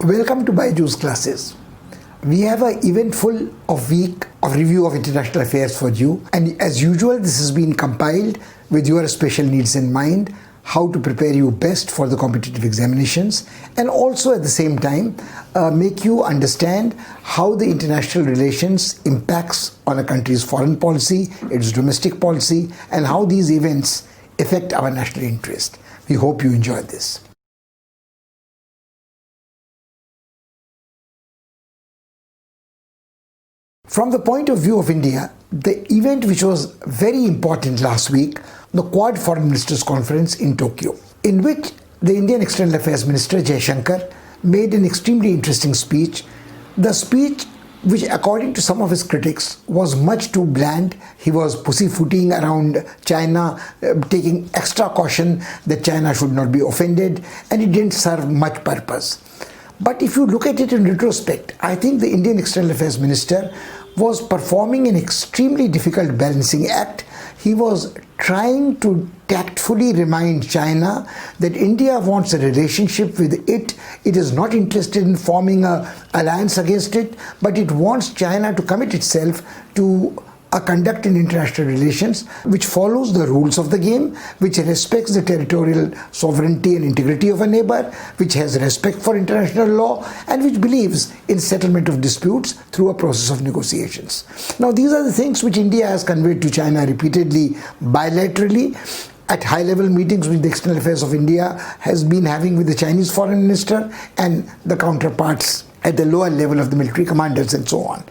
Welcome to BYJU'S classes. We have an eventful week of review of international affairs for you, and as usual this has been compiled with your special needs in mind, how to prepare you best for the competitive examinations, and also at the same time make you understand how the international relations impacts on a country's foreign policy, its domestic policy, and how these events affect our national interest. We hope you enjoy this. From the point of view of India, the event which was very important last week, the Quad Foreign Ministers Conference in Tokyo, in which the Indian External Affairs Minister Jaishankar made an extremely interesting speech. The speech, which according to some of his critics was much too bland. He was pussyfooting around China, taking extra caution that China should not be offended, and it didn't serve much purpose. But if you look at it in retrospect, I think the Indian External Affairs Minister was performing an extremely difficult balancing act. He was trying to tactfully remind China that India wants a relationship with it. It is not interested in forming an alliance against it, but it wants China to commit itself to a conduct in international relations which follows the rules of the game, which respects the territorial sovereignty and integrity of a neighbor, which has respect for international law, and which believes in settlement of disputes through a process of negotiations. Now, these are the things which India has conveyed to China repeatedly, bilaterally, at high-level meetings which the External Affairs of India has been having with the Chinese Foreign Minister and the counterparts at the lower level of the military commanders and so on.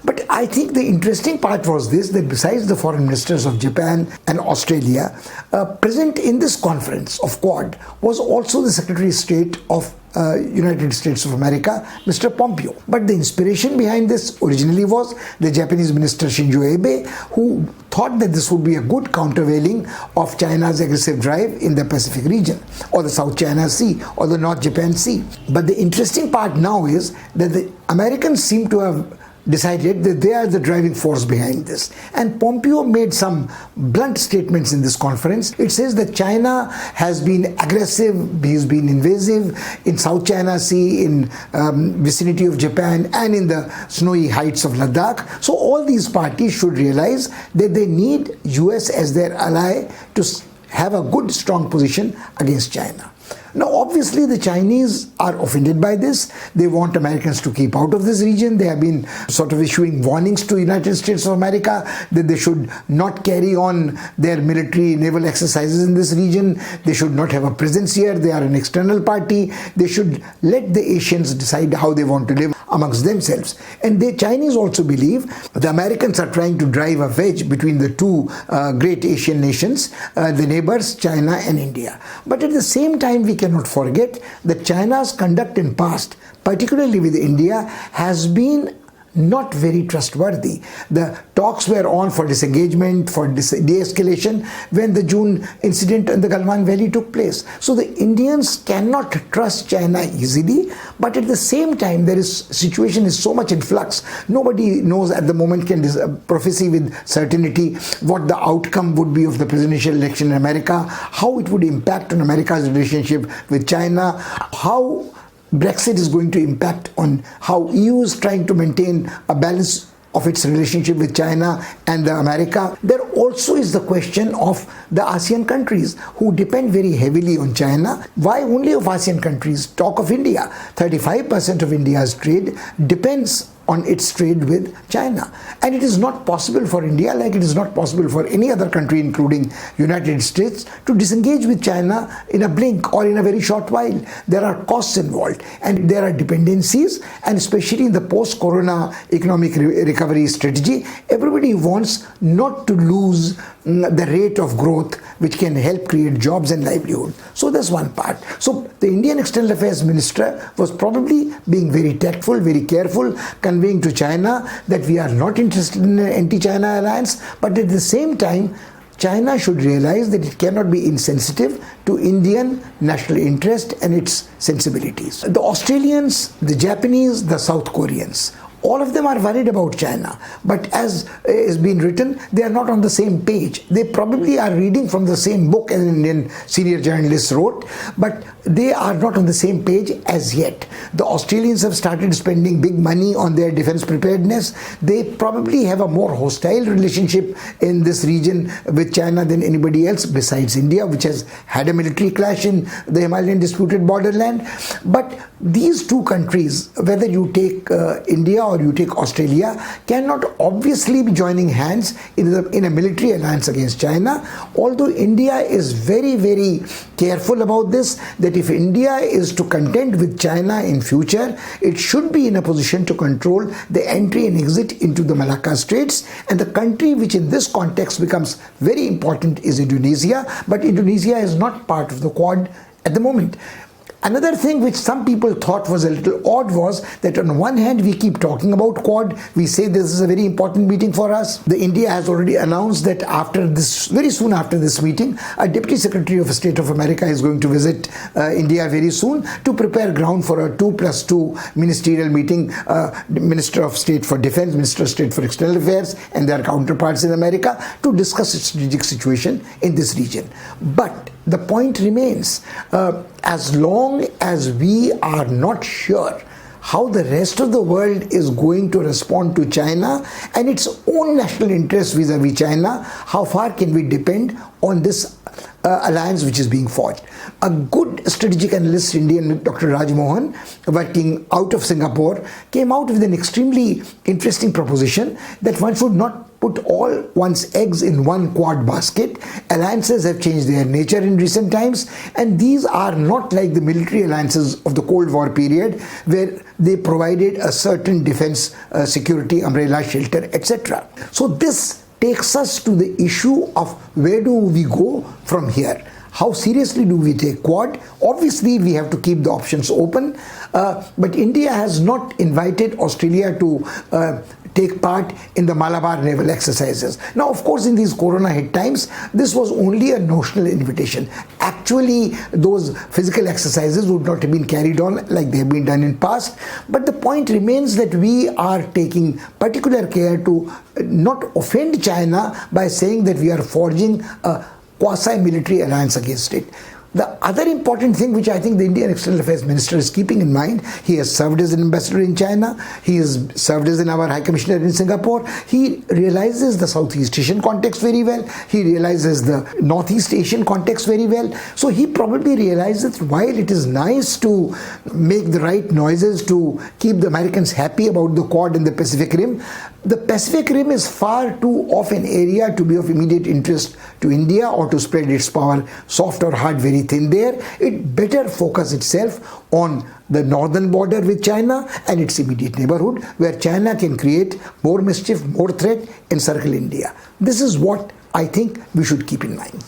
But I think the interesting part was this, that besides the foreign ministers of Japan and Australia, present in this conference of Quad was also the Secretary of State of United States of America, Mr. Pompeo. But the inspiration behind this originally was the Japanese Minister Shinzo Abe, who thought that this would be a good countervailing of China's aggressive drive in the Pacific region, or the South China Sea, or the North Japan Sea. But the interesting part now is that the Americans seem to have decided that they are the driving force behind this. And Pompeo made some blunt statements in this conference. It says that China has been aggressive, he's been invasive in South China Sea, in vicinity of Japan, and in the snowy heights of Ladakh. So all these parties should realize that they need US as their ally to have a good, strong position against China. Now, obviously, the Chinese are offended by this. They want Americans to keep out of this region. They have been sort of issuing warnings to the United States of America that they should not carry on their military naval exercises in this region. They should not have a presence here. They are an external party. They should let the Asians decide how they want to live amongst themselves. And the Chinese also believe the Americans are trying to drive a wedge between the two great Asian nations, the neighbors, China and India. But at the same time, we cannot forget that China's conduct in past, particularly with India, has been not very trustworthy. The talks were on for disengagement, for de-escalation when the June incident in the Galwan Valley took place. So the Indians cannot trust China easily, but at the same time situation is so much in flux. Nobody knows at the moment, can prophesy with certainty what the outcome would be of the presidential election in America, how it would impact on America's relationship with China, how Brexit is going to impact on how EU is trying to maintain a balance of its relationship with China and America. There also is the question of the ASEAN countries who depend very heavily on China. Why only of ASEAN countries? Talk of India. 35% of India's trade depends on its trade with China. And it is not possible for India, like it is not possible for any other country, including United States, to disengage with China in a blink or in a very short while. There are costs involved and there are dependencies, and especially in the post-corona economic recovery strategy, everybody wants not to lose the rate of growth which can help create jobs and livelihood. So that's one part. So the Indian External Affairs Minister was probably being very tactful, very careful, conveying to China that we are not interested in an anti-China alliance, but at the same time, China should realize that it cannot be insensitive to Indian national interest and its sensibilities. The Australians, the Japanese, the South Koreans all of them are worried about China. But as is being written, they are not on the same page. They probably are reading from the same book as an Indian senior journalist wrote, but they are not on the same page as yet. The Australians have started spending big money on their defense preparedness. They probably have a more hostile relationship in this region with China than anybody else besides India, which has had a military clash in the Himalayan disputed borderland. But these two countries, whether you take India or you take Australia, cannot obviously be joining hands in a military alliance against China, although India is very, very careful about this, that if India is to contend with China in future, it should be in a position to control the entry and exit into the Malacca Straits. And the country which in this context becomes very important is Indonesia, but Indonesia is not part of the Quad at the moment. Another thing which some people thought was a little odd was that on one hand we keep talking about Quad, we say this is a very important meeting for us. The India has already announced that after this, very soon after this meeting, a Deputy Secretary of State of America is going to visit India very soon to prepare ground for a 2+2 ministerial meeting, Minister of State for Defense, Minister of State for External Affairs and their counterparts in America to discuss the strategic situation in this region. But the point remains, as long as we are not sure how the rest of the world is going to respond to China and its own national interests vis-a-vis China, how far can we depend on this alliance which is being forged? A good strategic analyst, Indian Dr. Raj Mohan, working out of Singapore, came out with an extremely interesting proposition that one should not put all one's eggs in one Quad basket. Alliances have changed their nature in recent times, and these are not like the military alliances of the Cold War period where they provided a certain defense, security, umbrella, shelter, etc. So this takes us to the issue of where do we go from here. How seriously do we take Quad? Obviously, we have to keep the options open, but India has not invited Australia to take part in the Malabar naval exercises. Now, of course, in these corona hit times, this was only a notional invitation. Actually, those physical exercises would not have been carried on like they have been done in past. But the point remains that we are taking particular care to not offend China by saying that we are forging a quasi-military alliance against it. The other important thing which I think the Indian External Affairs Minister is keeping in mind, he has served as an ambassador in China, he has served as our High Commissioner in Singapore, he realizes the Southeast Asian context very well, he realizes the Northeast Asian context very well, so he probably realizes that while it is nice to make the right noises to keep the Americans happy about the Quad and the Pacific Rim, the Pacific Rim is far too off an area to be of immediate interest to India or to spread its power soft or hard very thin there. It better focus itself on the northern border with China and its immediate neighborhood, where China can create more mischief, more threat, encircle India. This is what I think we should keep in mind.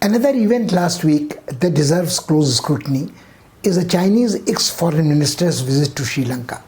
Another event last week that deserves close scrutiny is a Chinese ex-foreign minister's visit to Sri Lanka.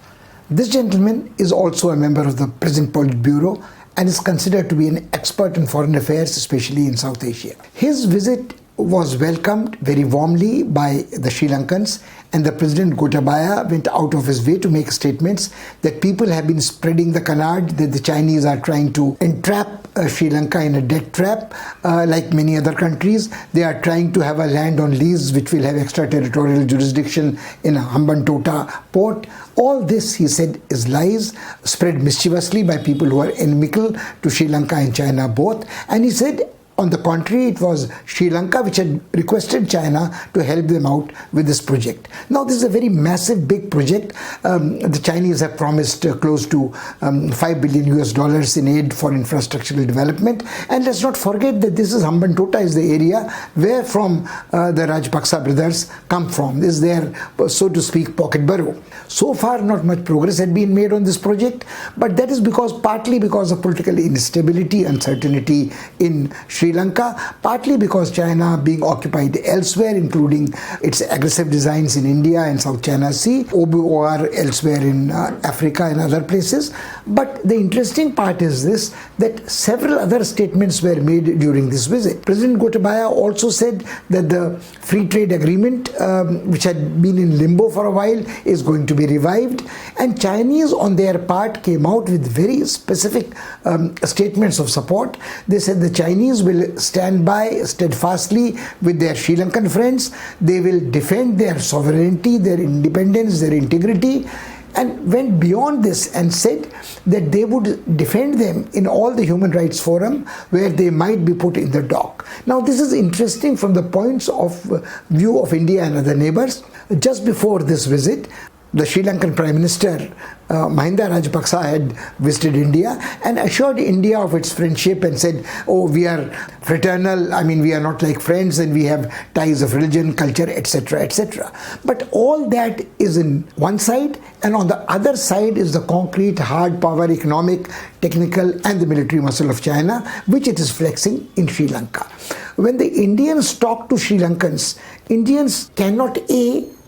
This gentleman is also a member of the present Politburo and is considered to be an expert in foreign affairs, especially in South Asia. His visit was welcomed very warmly by the Sri Lankans, and the President Gotabaya went out of his way to make statements that people have been spreading the canard that the Chinese are trying to entrap Sri Lanka in a debt trap, like many other countries. They are trying to have a land on lease which will have extraterritorial jurisdiction in Hambantota port. All this, he said, is lies spread mischievously by people who are inimical to Sri Lanka and China both. And he said, on the contrary, it was Sri Lanka which had requested China to help them out with this project. Now, this is a very massive, big project. The Chinese have promised close to $5 billion in aid for infrastructural development. And let's not forget that this is Hambantota is the area where from the Rajapaksa brothers come from. This is their, so to speak, pocket borough. So far, not much progress had been made on this project, but that is partly because of political instability, uncertainty in Sri Sri Lanka, partly because China being occupied elsewhere, including its aggressive designs in India and South China Sea, OBOR elsewhere in Africa and other places. But the interesting part is this, that several other statements were made during this visit. President Gotabaya also said that the free trade agreement, which had been in limbo for a while, is going to be revived. And Chinese on their part came out with very specific statements of support. They said the Chinese will stand by steadfastly with their Sri Lankan friends. They will defend their sovereignty, their independence, their integrity, and went beyond this and said that they would defend them in all the human rights forum where they might be put in the dock. Now this is interesting from the points of view of India and other neighbors. Just before this visit, the Sri Lankan Prime Minister Mahinda Rajapaksa had visited India and assured India of its friendship and said, oh, we are fraternal, I mean, we are not like friends and we have ties of religion, culture, etc., etc. But all that is in one side, and on the other side is the concrete, hard power, economic, technical and the military muscle of China, which it is flexing in Sri Lanka. When the Indians talk to Sri Lankans, Indians cannot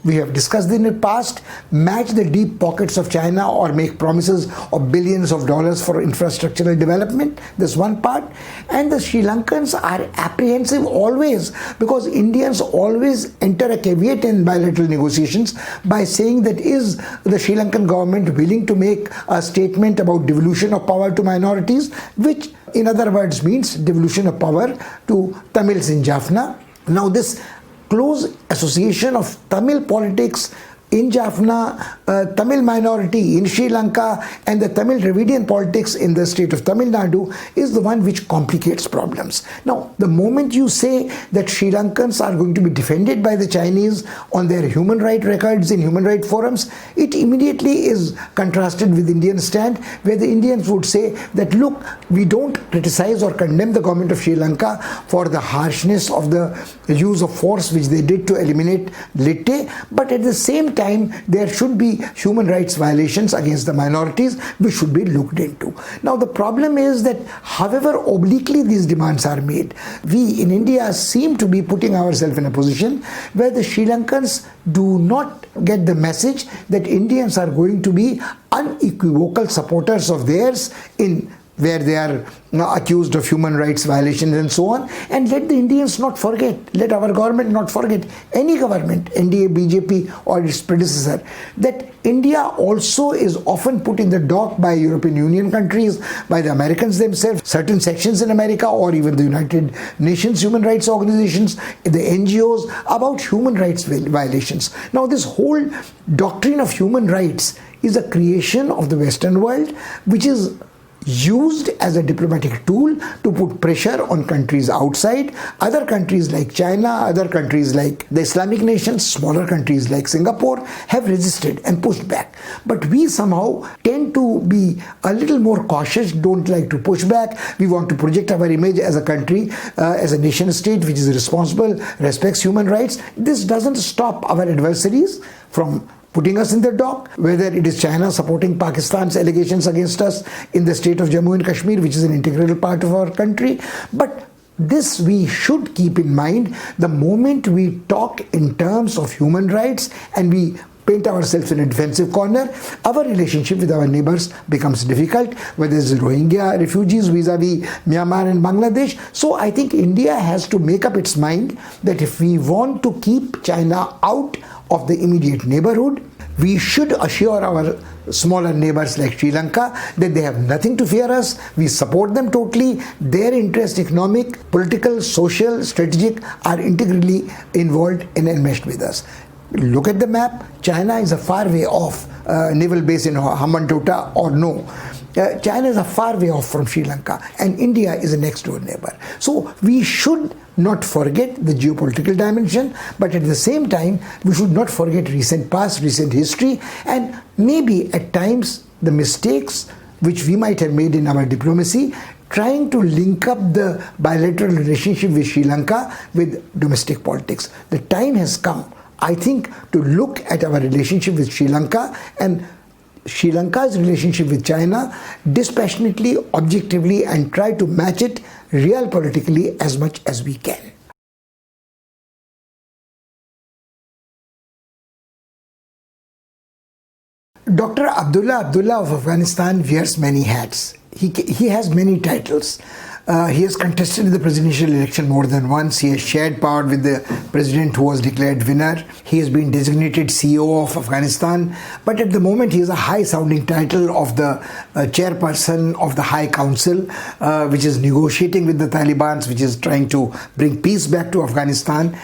we have discussed in the past, match the deep pockets of China or make promises of billions of dollars for infrastructural development. That's one part. And the Sri Lankans are apprehensive always, because Indians always enter a caveat in bilateral negotiations by saying that is the Sri Lankan government willing to make a statement about devolution of power to minorities, which in other words means devolution of power to Tamils in Jaffna. Now this close association of Tamil politics in Jaffna, Tamil minority in Sri Lanka and the Tamil Dravidian politics in the state of Tamil Nadu is the one which complicates problems. Now, the moment you say that Sri Lankans are going to be defended by the Chinese on their human rights records in human rights forums, it immediately is contrasted with Indian stand, where the Indians would say that, look, we don't criticize or condemn the government of Sri Lanka for the harshness of the use of force which they did to eliminate Litte, but at the same time there should be human rights violations against the minorities which should be looked into. Now the problem is that however obliquely these demands are made, we in India seem to be putting ourselves in a position where the Sri Lankans do not get the message that Indians are going to be unequivocal supporters of theirs in where they are accused of human rights violations and so on. And let the Indians not forget, let our government not forget, any government, NDA, BJP or its predecessor, that India also is often put in the dock by European Union countries, by the Americans themselves, certain sections in America or even the United Nations human rights organizations, the NGOs, about human rights violations. Now this whole doctrine of human rights is a creation of the Western world, which is used as a diplomatic tool to put pressure on countries outside. Other countries like China, other countries like the Islamic nations, smaller countries like Singapore have resisted and pushed back. But we somehow tend to be a little more cautious, don't like to push back. We want to project our image as a country, as a nation state which is responsible, respects human rights. This doesn't stop our adversaries from putting us in the dock, whether it is China supporting Pakistan's allegations against us in the state of Jammu and Kashmir, which is an integral part of our country. But this we should keep in mind the moment we talk in terms of human rights and we paint ourselves in a defensive corner, our relationship with our neighbors becomes difficult, whether it's Rohingya refugees vis-a-vis Myanmar and Bangladesh. So I think India has to make up its mind that if we want to keep China out of the immediate neighborhood, we should assure our smaller neighbors like Sri Lanka that they have nothing to fear us. We support them totally. Their interests, economic, political, social, strategic, are integrally involved and enmeshed with us. Look at the map. China is a far way off. Naval base in Hambantota or no. China is a far way off from Sri Lanka, and India is a next door neighbor. So we should not forget the geopolitical dimension, but at the same time we should not forget recent past, recent history, and maybe at times the mistakes which we might have made in our diplomacy, trying to link up the bilateral relationship with Sri Lanka with domestic politics. The time has come, I think, to look at our relationship with Sri Lanka and Sri Lanka's relationship with China dispassionately, objectively, and try to match it realpolitically as much as we can. Dr. Abdullah of Afghanistan wears many hats. He has many titles. He has contested in the presidential election more than once. He has shared power with the president who was declared winner. He has been designated CEO of Afghanistan. But at the moment, he has a high-sounding title of the chairperson of the High Council, which is negotiating with the Taliban, which is trying to bring peace back to Afghanistan.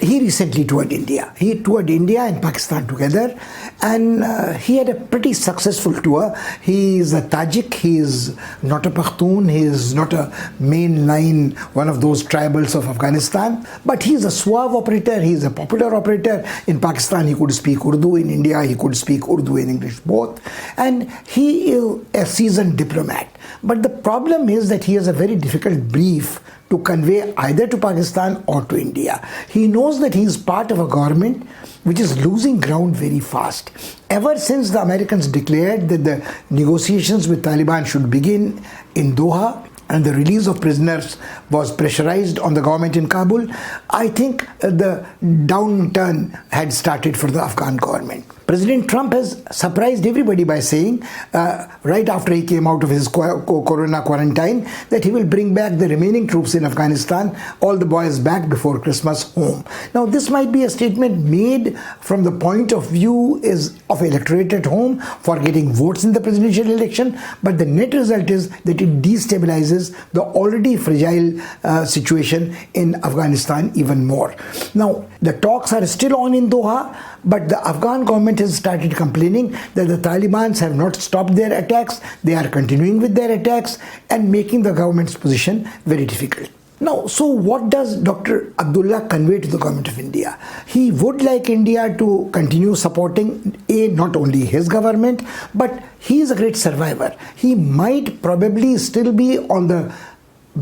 He recently toured India. He toured India and Pakistan together, and he had a pretty successful tour. He is a Tajik. He is not a Pashtun. He is not a mainline, one of those tribals of Afghanistan. But he is a suave operator. He is a popular operator. In Pakistan, he could speak Urdu. In India, he could speak Urdu and English both. And he is a seasoned diplomat. But the problem is that he has a very difficult brief to convey either to Pakistan or to India. He knows that he is part of a government which is losing ground very fast. Ever since the Americans declared that the negotiations with Taliban should begin in Doha and the release of prisoners was pressurized on the government in Kabul, I think the downturn had started for the Afghan government. President Trump has surprised everybody by saying, right after he came out of his corona quarantine, that he will bring back the remaining troops in Afghanistan, all the boys back before Christmas home. Now, this might be a statement made from the point of view of electorate at home for getting votes in the presidential election, but the net result is that it destabilizes the already fragile situation in Afghanistan even more. Now, the talks are still on in Doha, but the Afghan government has started complaining that the Taliban have not stopped their attacks. They are continuing with their attacks and making the government's position very difficult. Now, so what does Dr. Abdullah convey to the government of India? He would like India to continue supporting not only his government, but he is a great survivor. He might probably still be on the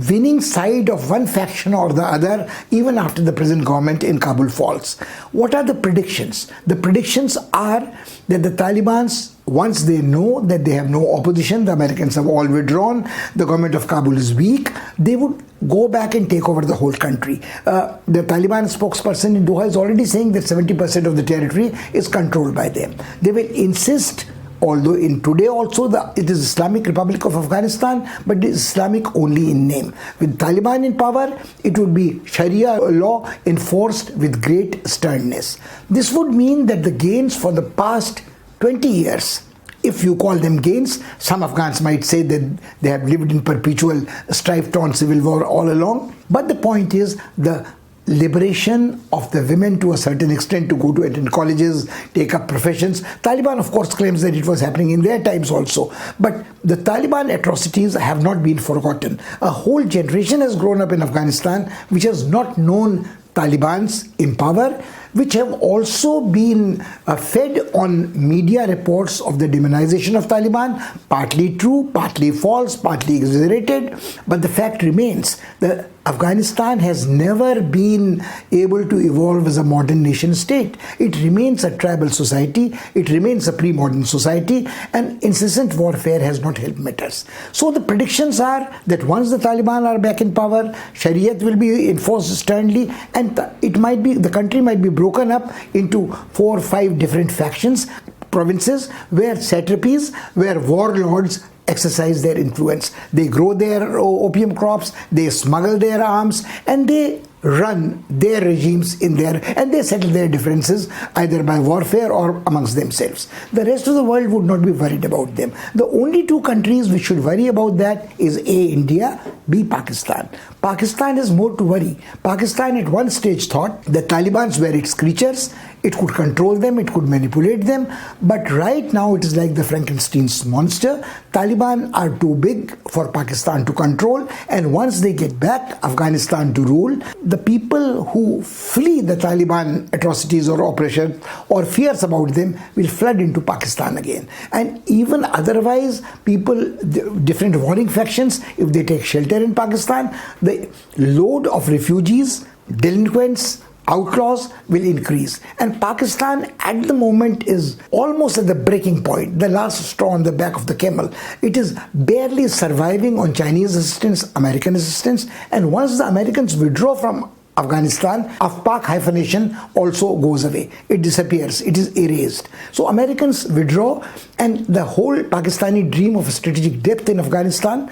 winning side of one faction or the other even after the present government in Kabul falls. What are the predictions? The predictions are that the Taliban, once they know that they have no opposition, the Americans have all withdrawn, the government of Kabul is weak, they would go back and take over the whole country. The Taliban spokesperson in Doha is already saying that 70% of the territory is controlled by them. They will insist, although in today also it is Islamic Republic of Afghanistan, but it is Islamic only in name. With Taliban in power, it would be Sharia law enforced with great sternness. This would mean that the gains for the past 20 years, if you call them gains, some Afghans might say that they have lived in perpetual strife-torn civil war all along. But the point is the liberation of the women to a certain extent to go to attend colleges, take up professions. Taliban, of course, claims that it was happening in their times also. But the Taliban atrocities have not been forgotten. A whole generation has grown up in Afghanistan which has not known Talibans in power, which have also been fed on media reports of the demonization of Taliban, partly true, partly false, partly exaggerated. But the fact remains that Afghanistan has never been able to evolve as a modern nation state. It remains a tribal society, it remains a pre-modern society, and incessant warfare has not helped matters. So the predictions are that once the Taliban are back in power, Shariat will be enforced sternly, and the country might be broken up into 4 or 5 different factions, provinces, where satrapies, where warlords exercise their influence. They grow their opium crops, they smuggle their arms, and they run their regimes in there, and they settle their differences either by warfare or amongst themselves. The rest of the world would not be worried about them. The only 2 countries which should worry about that is A, India, B, Pakistan. Pakistan has more to worry. Pakistan at one stage thought the Taliban were its creatures, it could control them, it could manipulate them, but right now it is like the Frankenstein's monster. Taliban are too big for Pakistan to control, and once they get back Afghanistan to rule, the people who flee the Taliban atrocities or oppression or fears about them will flood into Pakistan again. And even otherwise, different warring factions, if they take shelter in Pakistan, the load of refugees, delinquents, outlaws will increase. And Pakistan at the moment is almost at the breaking point, the last straw on the back of the camel. It is barely surviving on Chinese assistance, American assistance, and once the Americans withdraw from Afghanistan, Af-Pak hyphenation also goes away. It disappears. It is erased. So Americans withdraw, and the whole Pakistani dream of strategic depth in Afghanistan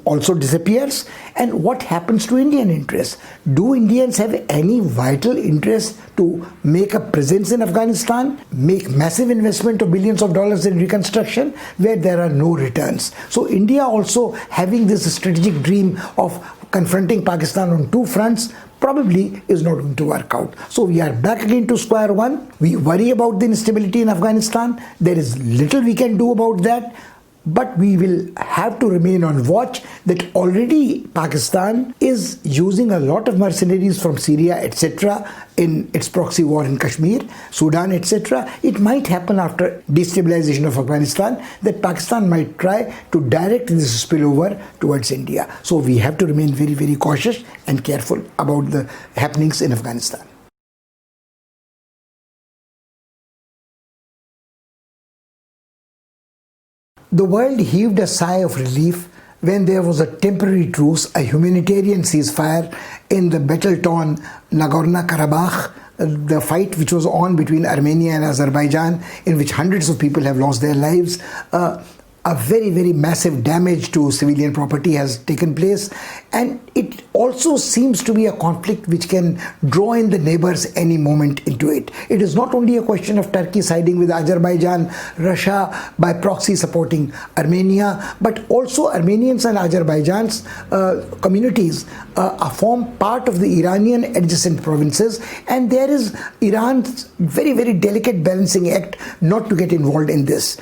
also disappears. And what happens to Indian interests? Do Indians have any vital interest to make a presence in Afghanistan, make massive investment of billions of dollars in reconstruction where there are no returns? So India also having this strategic dream of confronting Pakistan on two fronts probably is not going to work out. So we are back again to square one. We worry about the instability in Afghanistan. There is little we can do about that. But we will have to remain on watch that already Pakistan is using a lot of mercenaries from Syria, etc. in its proxy war in Kashmir, Sudan, etc. It might happen after destabilization of Afghanistan that Pakistan might try to direct this spillover towards India. So we have to remain very, very cautious and careful about the happenings in Afghanistan. The world heaved a sigh of relief when there was a temporary truce, a humanitarian ceasefire in the battle-torn Nagorno Karabakh, the fight which was on between Armenia and Azerbaijan, in which hundreds of people have lost their lives. A very, very massive damage to civilian property has taken place, and it also seems to be a conflict which can draw in the neighbors any moment into it. It is not only a question of Turkey siding with Azerbaijan, Russia by proxy supporting Armenia, but also Armenians and Azerbaijan's communities form part of the Iranian adjacent provinces, and there is Iran's very, very delicate balancing act not to get involved in this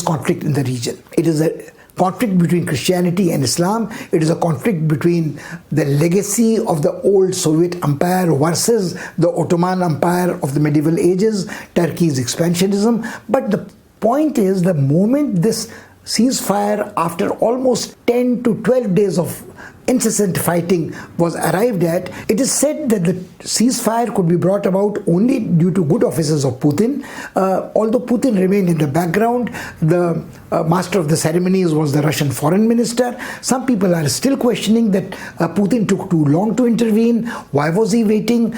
conflict in the region. It is a conflict between Christianity and Islam. It is a conflict between the legacy of the old Soviet empire versus the Ottoman Empire of the medieval ages, Turkey's expansionism. But the point is, the moment this ceasefire, after almost 10 to 12 days of incessant fighting was arrived at, it is said that the ceasefire could be brought about only due to good offices of Putin. Although Putin remained in the background, the master of the ceremonies was the Russian foreign minister. Some people are still questioning that Putin took too long to intervene. Why was he waiting?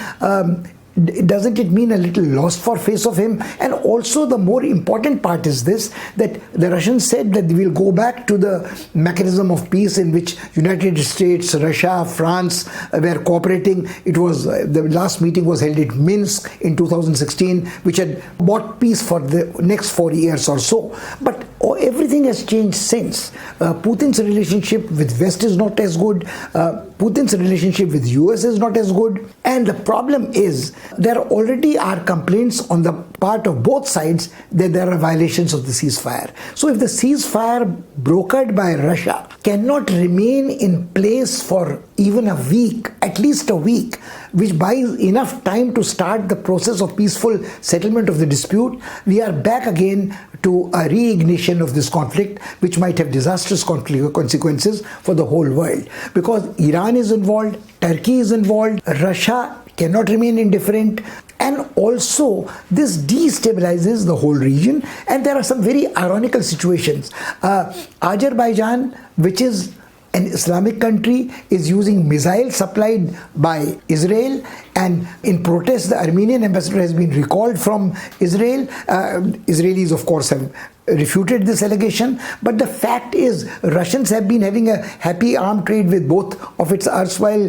Doesn't it mean a little loss for face of him? And also the more important part is this, that the Russians said that they will go back to the mechanism of peace in which United States, Russia, France were cooperating. It was the last meeting was held at Minsk in 2016, which had bought peace for the next 4 years or so. But everything has changed since. Putin's relationship with West is not as good. Putin's relationship with US is not as good. And the problem is, there already are complaints on the part of both sides that there are violations of the ceasefire. So if the ceasefire brokered by Russia cannot remain in place for even a week, at least a week, which buys enough time to start the process of peaceful settlement of the dispute, we are back again to a reignition of this conflict, which might have disastrous consequences for the whole world. Because Iran is involved, Turkey is involved, Russia cannot remain indifferent, and also this destabilizes the whole region. And there are some very ironical situations. Azerbaijan, which is an Islamic country, is using missiles supplied by Israel, and in protest the Armenian ambassador has been recalled from Israel. Israelis of course have refuted this allegation, but the fact is Russians have been having a happy arm trade with both of its erstwhile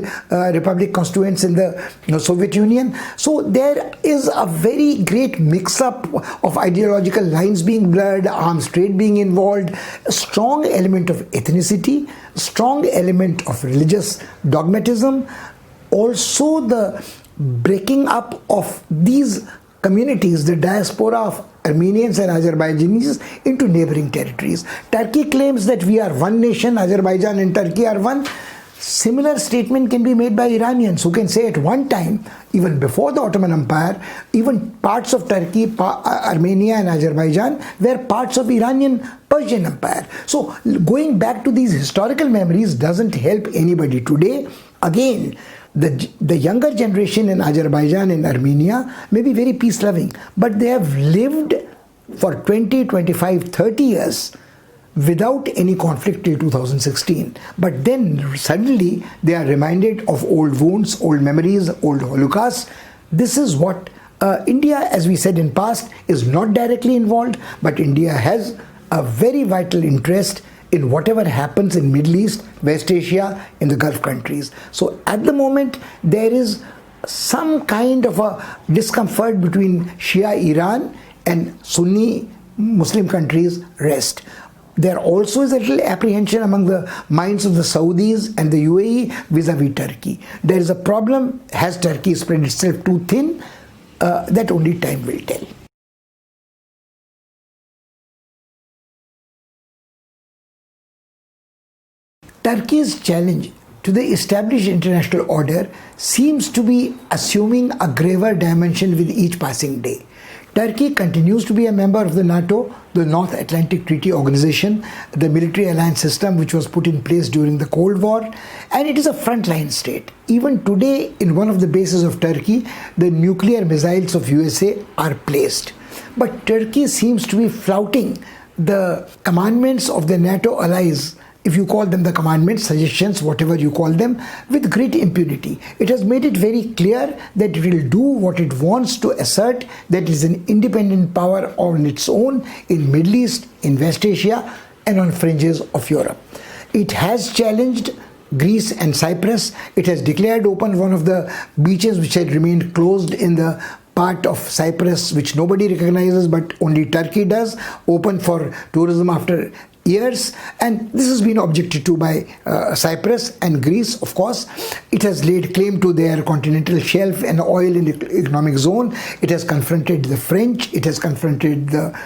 republic constituents in the Soviet Union. So there is a very great mix-up of ideological lines being blurred, arms trade being involved, a strong element of ethnicity, strong element of religious dogmatism, also the breaking up of these communities, the diaspora of Armenians and Azerbaijanis, into neighboring territories. Turkey claims that we are one nation, Azerbaijan and Turkey are one. Similar statement can be made by Iranians, who can say at one time, even before the Ottoman Empire, even parts of Turkey, Armenia and Azerbaijan were parts of Iranian Persian Empire. So going back to these historical memories doesn't help anybody today. Again, The younger generation in Azerbaijan and Armenia may be very peace-loving, but they have lived for 20, 25, 30 years without any conflict till 2016. But then suddenly they are reminded of old wounds, old memories, old holocausts. This is what India, as we said in past, is not directly involved, but India has a very vital interest in whatever happens in Middle East, West Asia, in the Gulf countries. So at the moment, there is some kind of a discomfort between Shia Iran and Sunni Muslim countries rest. There also is a little apprehension among the minds of the Saudis and the UAE vis-a-vis Turkey. There is a problem. Has Turkey spread itself too thin? That only time will tell. Turkey's challenge to the established international order seems to be assuming a graver dimension with each passing day. Turkey continues to be a member of the NATO, the North Atlantic Treaty Organization, the military alliance system which was put in place during the Cold War, and it is a frontline state. Even today, in one of the bases of Turkey, the nuclear missiles of USA are placed. But Turkey seems to be flouting the commandments of the NATO allies, if you call them the commandments, suggestions, whatever you call them, with great impunity. It has made it very clear that it will do what it wants to assert that it is an independent power on its own in Middle East, in West Asia, and on fringes of Europe. It has challenged Greece and Cyprus. It has declared open one of the beaches which had remained closed in the part of Cyprus which nobody recognizes but only Turkey does, open for tourism after years, and this has been objected to by Cyprus and Greece. Of course, it has laid claim to their continental shelf and oil in the economic zone. It has confronted the French, it has confronted the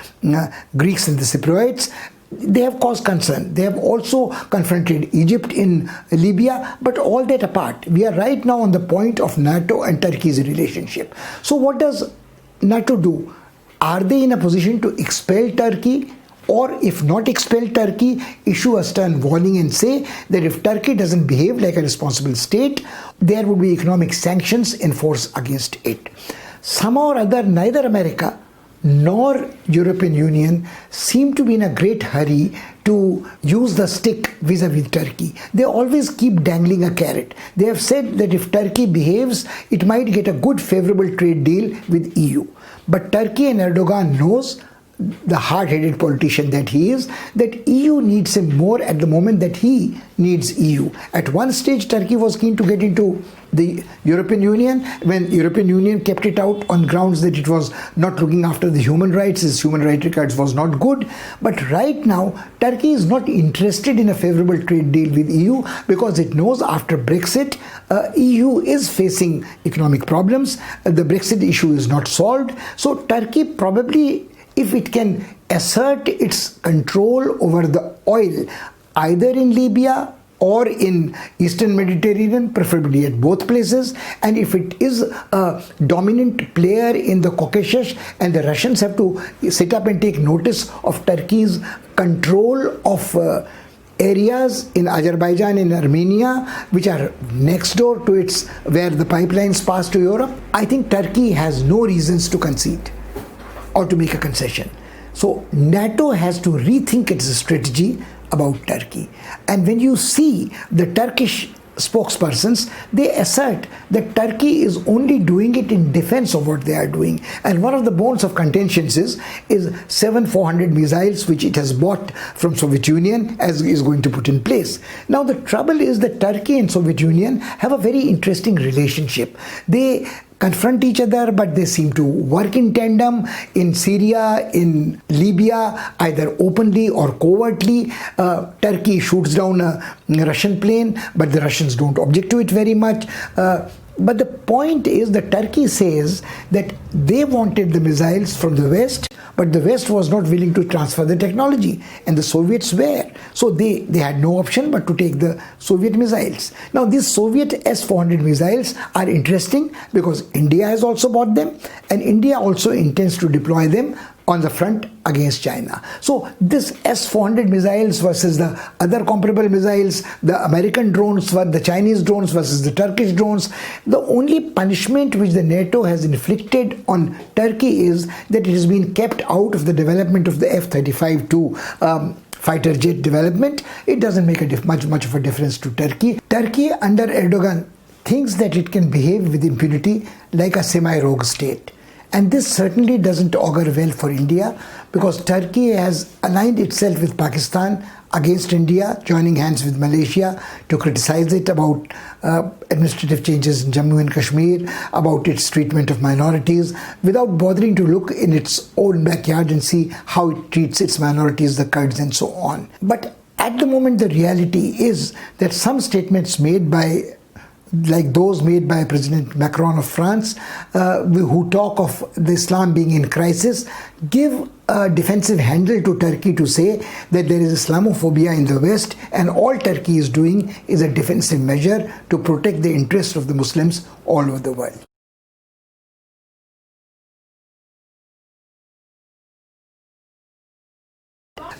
Greeks and the Cypriots. They have caused concern. They have also confronted Egypt in Libya, but all that apart, we are right now on the point of NATO and Turkey's relationship. So what does NATO do? Are they in a position to expel Turkey? Or if not expel Turkey, issue a stern warning and say that if Turkey doesn't behave like a responsible state, there would be economic sanctions enforced against it. Somehow or other, neither America nor European Union seem to be in a great hurry to use the stick vis-a-vis Turkey. They always keep dangling a carrot. They have said that if Turkey behaves, it might get a good favorable trade deal with EU. But Turkey and Erdogan knows, the hard-headed politician that he is, that EU needs him more at the moment that he needs EU. At one stage, Turkey was keen to get into the European Union when European Union kept it out on grounds that it was not looking after the human rights, its human rights records was not good. But right now, Turkey is not interested in a favorable trade deal with EU because it knows after Brexit, EU is facing economic problems. The Brexit issue is not solved. So Turkey probably, if it can assert its control over the oil, either in Libya or in Eastern Mediterranean, preferably at both places, and if it is a dominant player in the Caucasus, and the Russians have to sit up and take notice of Turkey's control of areas in Azerbaijan and Armenia, which are next door to its, where the pipelines pass to Europe, I think Turkey has no reasons to concede or to make a concession. So NATO has to rethink its strategy about Turkey. And when you see the Turkish spokespersons, they assert that Turkey is only doing it in defense of what they are doing. And one of the bones of contentions is 400 missiles which it has bought from Soviet Union as is going to put in place. Now the trouble is that Turkey and Soviet Union have a very interesting relationship. They confront each other, but they seem to work in tandem in Syria, in Libya, either openly or covertly. Turkey shoots down a Russian plane, but the Russians don't object to it very much. But the point is that Turkey says that they wanted the missiles from the West, but the West was not willing to transfer the technology, and the Soviets were. So they had no option but to take the Soviet missiles. Now these Soviet S-400 missiles are interesting because India has also bought them, and India also intends to deploy them on the front against China. So this S-400 missiles versus the other comparable missiles, the American drones versus the Chinese drones versus the Turkish drones, the only punishment which the NATO has inflicted on Turkey is that it has been kept out of the development of the F-35 fighter jet development. It doesn't make much of a difference to Turkey. Turkey under Erdogan thinks that it can behave with impunity like a semi-rogue state. And this certainly doesn't augur well for India, because Turkey has aligned itself with Pakistan against India, joining hands with Malaysia to criticize it about administrative changes in Jammu and Kashmir, about its treatment of minorities, without bothering to look in its own backyard and see how it treats its minorities, the Kurds and so on. But at the moment, the reality is that some statements made by like those made by President Macron of France, who talk of the Islam being in crisis, give a defensive handle to Turkey to say that there is Islamophobia in the West, and all Turkey is doing is a defensive measure to protect the interests of the Muslims all over the world.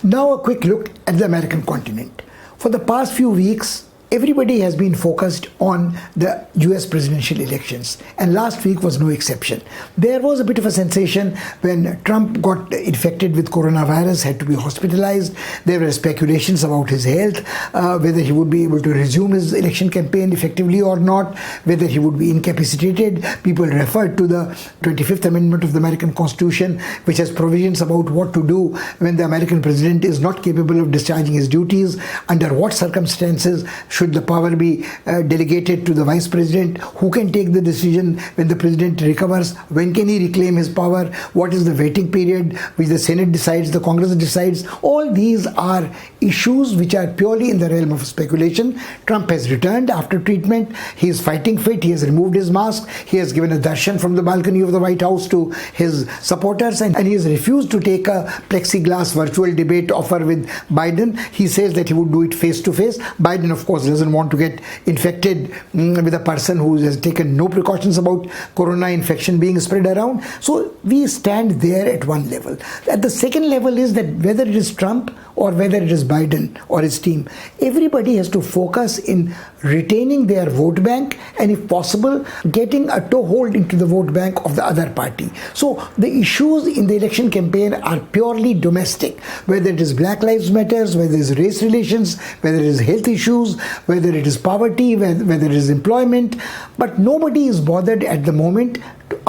Now a quick look at the American continent. For the past few weeks, everybody has been focused on the US presidential elections, and last week was no exception. There was a bit of a sensation when Trump got infected with coronavirus, had to be hospitalized. There were speculations about his health, whether he would be able to resume his election campaign effectively or not, whether he would be incapacitated. People referred to the 25th Amendment of the American Constitution, which has provisions about what to do when the American president is not capable of discharging his duties, under what circumstances should the power be delegated to the vice president, who can take the decision when the president recovers, when can he reclaim his power, what is the waiting period which the Senate decides, the Congress decides. All these are issues which are purely in the realm of speculation. Trump has returned after treatment. He is fighting fit. He has removed his mask. He has given a darshan from the balcony of the White House to his supporters, and he has refused to take a plexiglass virtual debate offer with Biden. He says that he would do it face to face. Biden, of course, doesn't want to get infected with a person who has taken no precautions about corona infection being spread around. So we stand there at one level. At the second level is that whether it is Trump or whether it is Biden or his team, everybody has to focus in retaining their vote bank and, if possible, getting a toehold into the vote bank of the other party. So the issues in the election campaign are purely domestic, whether it is Black Lives Matters, whether it is race relations, whether it is health issues, whether it is poverty, whether it is employment, but nobody is bothered at the moment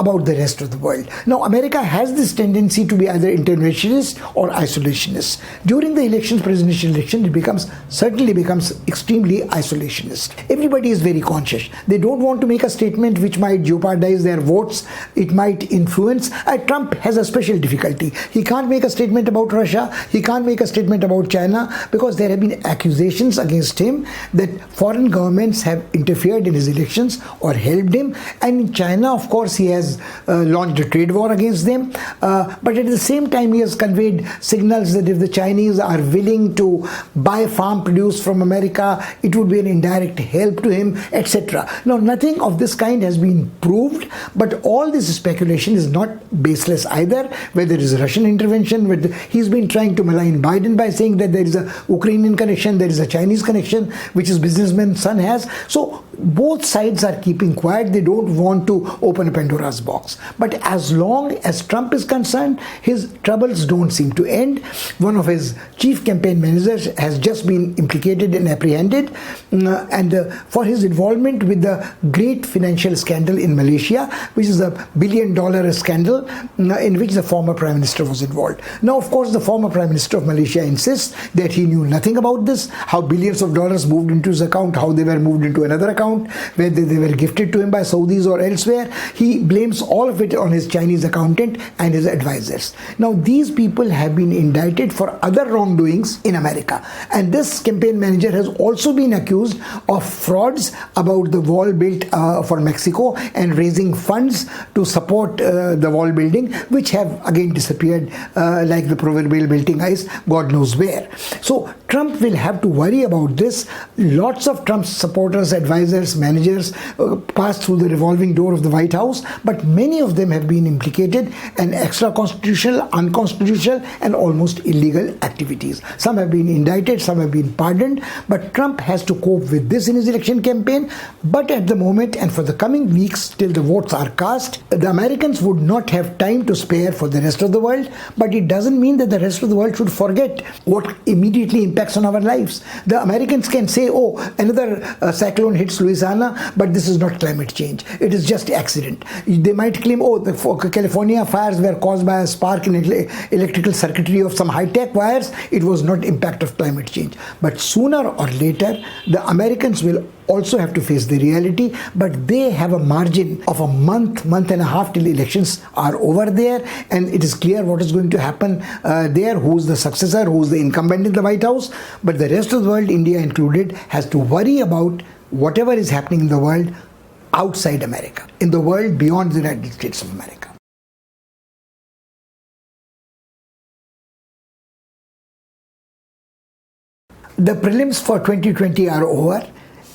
about the rest of the world. Now, America has this tendency to be either interventionist or isolationist. During the elections, presidential election, it certainly becomes extremely isolationist. Everybody is very conscious. They don't want to make a statement which might jeopardize their votes. It might influence. Trump has a special difficulty. He can't make a statement about Russia. He can't make a statement about China, because there have been accusations against him that foreign governments have interfered in his elections or helped him. And in China, of course, he has launched a trade war against them, but at the same time he has conveyed signals that if the Chinese are willing to buy farm produce from America, it would be an indirect help to him, etc. Now, nothing of this kind has been proved, but all this speculation is not baseless either. Whether it is Russian intervention, he's been trying to malign Biden by saying that there is a Ukrainian connection, there is a Chinese connection, which his businessman's son has. So both sides are keeping quiet. They don't want to open a Pandora's box. But as long as Trump is concerned, his troubles don't seem to end. One of his chief campaign managers has just been implicated and apprehended, for his involvement with the great financial scandal in Malaysia, which is a $1 billion scandal in which the former Prime Minister was involved. Now, of course, the former Prime Minister of Malaysia insists that he knew nothing about this, how billions of dollars moved into his account, how they were moved into another account, whether they were gifted to him by Saudis or elsewhere. He blames all of it on his Chinese accountant and his advisors. Now, these people have been indicted for other wrongdoings in America, and this campaign manager has also been accused of frauds about the wall built for Mexico and raising funds to support the wall building, which have again disappeared like the proverbial melting ice, God knows where. So Trump will have to worry about this. Lots of Trump's supporters, advisors, managers pass through the revolving door of the White House, but many of them have been implicated in extra-constitutional, unconstitutional, and almost illegal activities. Some have been indicted, some have been pardoned, but Trump has to cope with this in his election campaign. But at the moment and for the coming weeks till the votes are cast, the Americans would not have time to spare for the rest of the world, but it doesn't mean that the rest of the world should forget what immediately impacts on our lives. The Americans can say, oh, another cyclone hits Louisiana, but this is not climate change. It is just accident. They might claim, oh, the California fires were caused by a spark in electrical circuitry of some high-tech wires. It was not impact of climate change. But sooner or later, the Americans will also have to face the reality, but they have a margin of a month and a half till elections are over there, and it is clear what is going to happen there, who's the successor, who's the incumbent in the White House. But the rest of the world, India included, has to worry about whatever is happening in the world outside America, in the world beyond the United States of America. The prelims for 2020 are over,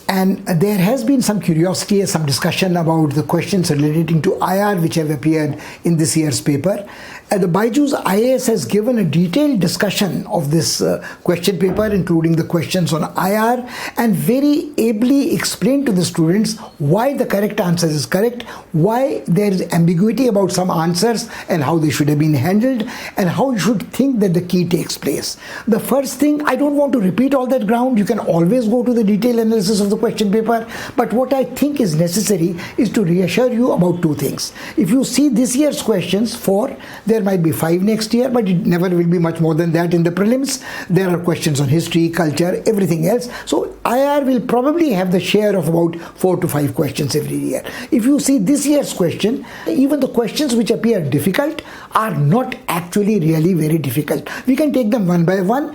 and there has been some curiosity and some discussion about the questions relating to IR which have appeared in this year's paper. The BYJU'S IAS has given a detailed discussion of this question paper, including the questions on IR, and very ably explained to the students why the correct answer is correct, why there is ambiguity about some answers and how they should have been handled, and how you should think that the key takes place. The first thing, I don't want to repeat all that ground. You can always go to the detailed analysis of the question paper, but what I think is necessary is to reassure you about two things. If you see this year's questions, 4, there might be 5 next year, but it never will be much more than that in the prelims. There are questions on history, culture, everything else. So IR will probably have the share of about 4 to 5 questions every year. If you see this year's question, even the questions which appear difficult are not actually really very difficult. We can take them one by one.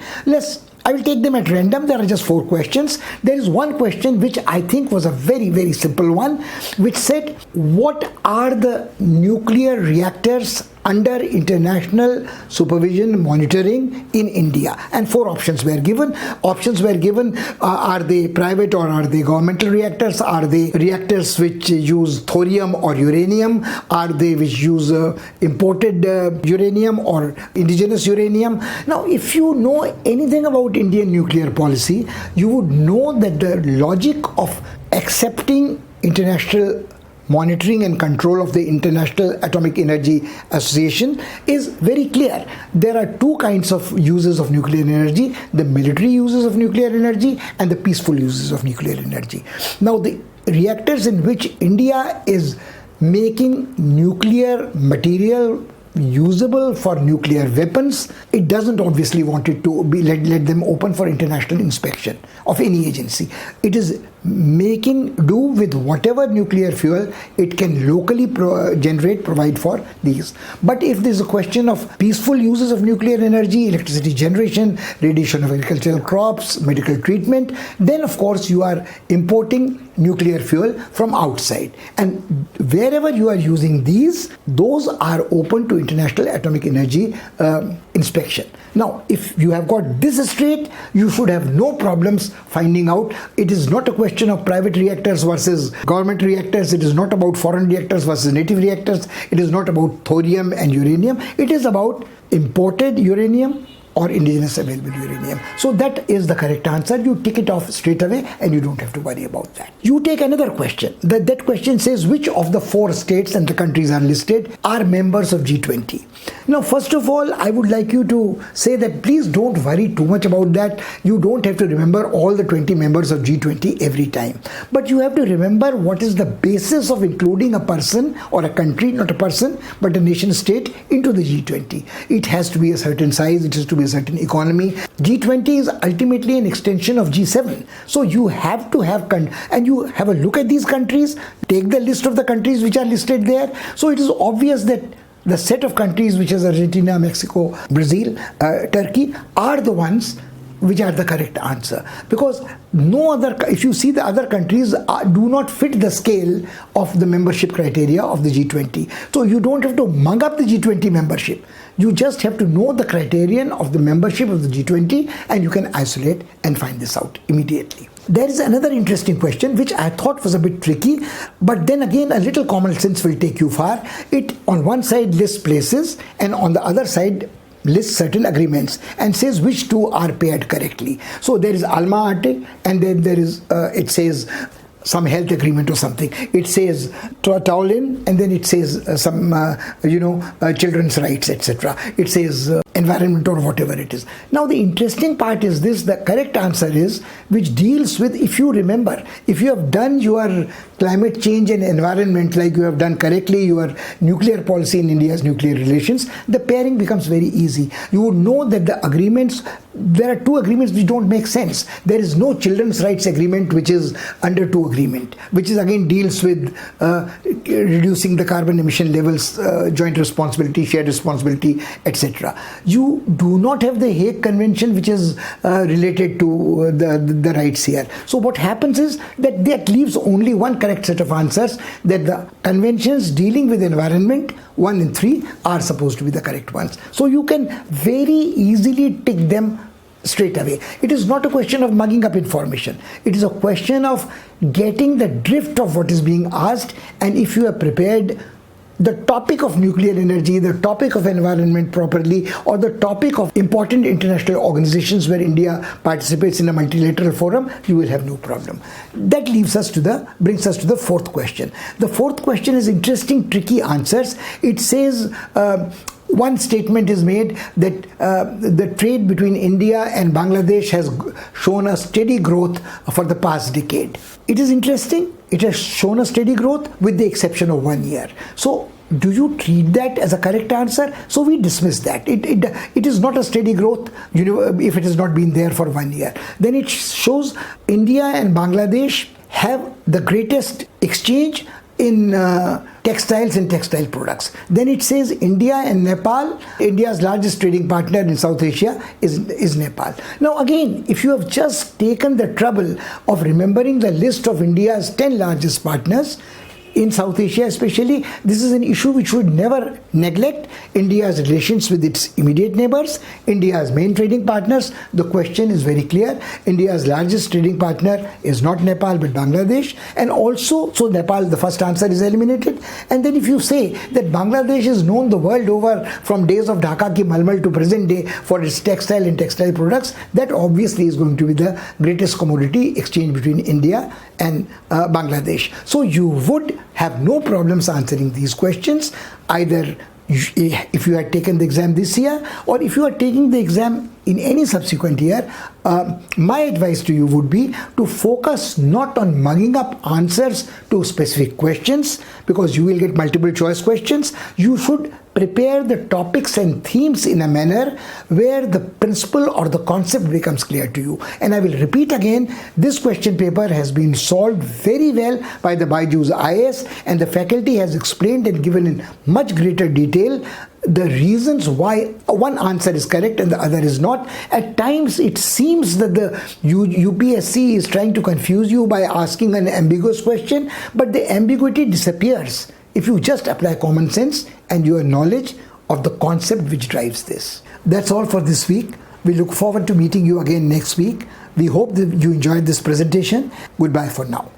I will take them at random. There are just 4 questions. There is one question which I think was a very, very simple one, which said, what are the nuclear reactors under international supervision monitoring in India? And 4 options were given. Options were given, are they private or are they governmental reactors? Are they reactors which use thorium or uranium? Are they which use imported uranium or indigenous uranium? Now, if you know anything about Indian nuclear policy, you would know that the logic of accepting international monitoring and control of the International Atomic Energy Association is very clear. There are 2 kinds of uses of nuclear energy: the military uses of nuclear energy and the peaceful uses of nuclear energy. Now, the reactors in which India is making nuclear material usable for nuclear weapons, it doesn't obviously want it to be let them open for international inspection of any agency. It is making do with whatever nuclear fuel it can locally provide for these. But if there's a question of peaceful uses of nuclear energy, electricity generation, radiation of agricultural crops, medical treatment, then of course you are importing nuclear fuel from outside. And wherever you are using these, those are open to International Atomic Energy inspection. Now, if you have got this straight, you should have no problems finding out. It is not a question of private reactors versus government reactors. It is not about foreign reactors versus native reactors. It is not about thorium and uranium. It is about imported uranium or indigenous available uranium. So that is the correct answer. You tick it off straight away and you don't have to worry about that. You take another question. That question says, which of the 4 states and the countries are listed are members of G20? Now, first of all, I would like you to say that please don't worry too much about that. You don't have to remember all the 20 members of G20 every time. But you have to remember what is the basis of including a person or a country, not a person, but a nation state into the G20. It has to be a certain size. It has to be a certain economy. G20 is ultimately an extension of G7. So you have to have, and you have a look at these countries, take the list of the countries which are listed there. So it is obvious that the set of countries which is Argentina, Mexico, Brazil, Turkey are the ones which are the correct answer, because no other, if you see the other countries do not fit the scale of the membership criteria of the G20. So you don't have to mug up the G20 membership. You just have to know the criterion of the membership of the G20 and you can isolate and find this out immediately. There is another interesting question which I thought was a bit tricky, but then again a little common sense will take you far. It on one side lists places and on the other side lists certain agreements and says which two are paired correctly. So there is Alma Ate, and then there is it says some health agreement or something. It says Taolin, and then it says some children's rights, etc. It says environment or whatever it is. Now the interesting part is this: the correct answer is which deals with, if you remember, if you have done your climate change and environment like you have done correctly, your nuclear policy in India's nuclear relations, the pairing becomes very easy. You would know that the agreements, there are two agreements which don't make sense. There is no children's rights agreement which is under two agreement, which is again deals with reducing the carbon emission levels, joint responsibility, shared responsibility, etc. You do not have the Hague Convention which is related to the rights here. So what happens is that leaves only one correct set of answers, that the conventions dealing with environment 1 and 3 are supposed to be the correct ones. So you can very easily tick them straight away. It is not a question of mugging up information. It is a question of getting the drift of what is being asked, and if you are prepared the topic of nuclear energy, the topic of environment properly, or the topic of important international organizations where India participates in a multilateral forum, you will have no problem. That brings us to the fourth question. The fourth question is interesting, tricky answers. It says one statement is made that the trade between India and Bangladesh has shown a steady growth for the past decade. It is interesting. It has shown a steady growth with the exception of 1 year. So do you treat that as a correct answer? So we dismiss that. It is not a steady growth, if it has not been there for 1 year. Then it shows India and Bangladesh have the greatest exchange in textiles and textile products. Then it says India and Nepal, India's largest trading partner in South Asia is Nepal. Now again, if you have just taken the trouble of remembering the list of India's 10 largest partners, in South Asia especially, this is an issue which would never neglect. India's relations with its immediate neighbors, India's main trading partners. The question is very clear. India's largest trading partner is not Nepal but Bangladesh, and also, so Nepal, the first answer is eliminated. And then if you say that Bangladesh is known the world over from days of Dhaka ki Malmal to present day for its textile and textile products, that obviously is going to be the greatest commodity exchange between India and Bangladesh. So you would have no problems answering these questions, either if you had taken the exam this year or if you are taking the exam in any subsequent year. My advice to you would be to focus not on mugging up answers to specific questions, because you will get multiple choice questions. You should prepare the topics and themes in a manner where the principle or the concept becomes clear to you. And I will repeat again, this question paper has been solved very well by the BYJU'S IAS, and the faculty has explained and given in much greater detail the reasons why one answer is correct and the other is not. At times it seems that the UPSC is trying to confuse you by asking an ambiguous question, but the ambiguity disappears if you just apply common sense and your knowledge of the concept which drives this. That's all for this week. We look forward to meeting you again next week. We hope that you enjoyed this presentation. Goodbye for now.